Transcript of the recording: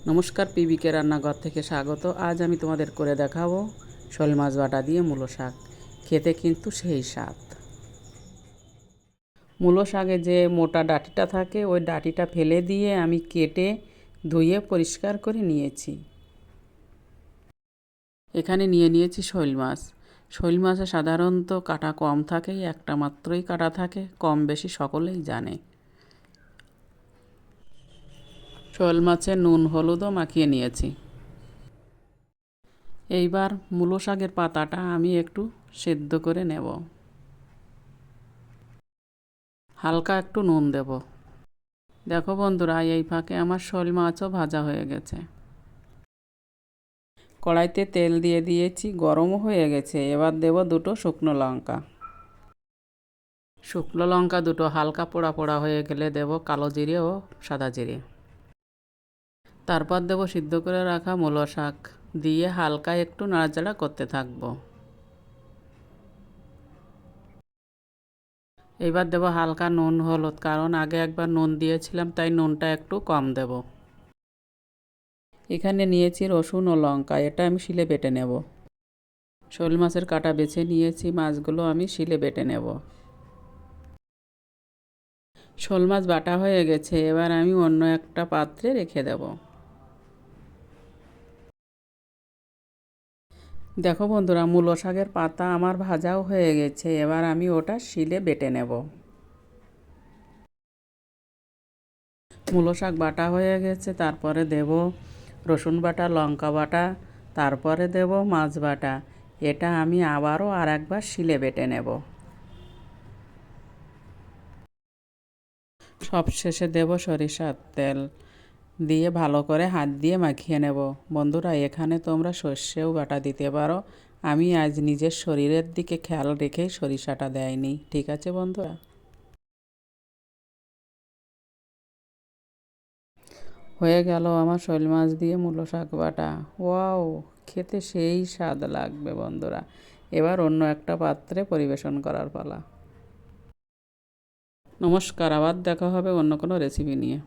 নমস্কার, পিবিকে রান্নাঘর থেকে স্বাগত। আজ আমি তোমাদের করে দেখাবো শোল মাছ বাটা দিয়ে মূলো শাক। খেতে কিন্তু সেই স্বাদ। মূলো শাকে যে মোটা ডাঁটিটা থাকে ওই ডাঁটিটা ফেলে দিয়ে আমি কেটে ধুয়ে পরিষ্কার করে নিয়েছি। এখানে নিয়েছি শোল মাছ। শোল মাছে সাধারণত কাটা কম থাকে, একটা মাত্রই কাটা থাকে, কম বেশি সকলেই জানে। শোল মাছে নুন হলুদও মাখিয়ে নিয়েছি। এইবার মূলো শাকের পাতাটা আমি একটু সেদ্ধ করে নেব। হালকা একটু নুন দেব। দেখো বন্ধুরা, এই ফাঁকে আমার শোল মাছও ভাজা হয়ে গেছে। কড়াইতে তেল দিয়ে দিয়েছি, গরমও হয়ে গেছে। এবার দেব দুটো শুকনো লঙ্কা। শুকনো লঙ্কা দুটো হালকা পোড়া পোড়া হয়ে গেলে দেব কালো জিরে ও সাদা জিরে। তারপর দেব সিদ্ধ করে রাখা মূলো শাক, দিয়ে হালকা একটু নাড়াচাড়া করতে থাকবো। এবার দেব হালকা নুন হলুদ, কারণ আগে একবার নুন দিয়েছিলাম, তাই নুনটা একটু কম দেব। এখানে নিয়েছি রসুন ও লঙ্কা, এটা আমি শিলে বেটে নেব। শোল মাছের কাটা বেছে নিয়েছি, মাছগুলো আমি শিলে বেটে নেব। শোল মাছ বাটা হয়ে গেছে, এবার আমি অন্য একটা পাত্রে রেখে দেব। দেখো বন্ধুরা, মূলো শাকের পাতা আমার ভাজাও হয়ে গেছে, এবার আমি ওটা শিলে বেটে নেব। মূলো শাক বাটা হয়ে গেছে, তারপরে দেব রসুন বাটা, লঙ্কা বাটা, তারপরে দেব মাছ বাটা। এটা আমি আবারও একবার শিলে বেটে নেব। সবশেষে দেব সরিষার তেল, দিয়ে ভালো করে হাত দিয়ে মাখিয়ে নেব। বন্ধুরা, এখানে তোমরা সর্ষেও বাটা দিতে পারো। আমি আজ নিজের শরীরের দিকে খেয়াল রেখেই সরিষাটা দেয়নি। ঠিক আছে বন্ধুরা? হয়ে গেল আমার শোল মাছ দিয়ে মূলো শাক বাটা। ওয়াও, খেতে সেই স্বাদ লাগবে বন্ধুরা। এবার অন্য একটা পাত্রে পরিবেশন করার পালা। নমস্কার, আবার দেখা হবে অন্য কোনো রেসিপি নিয়ে।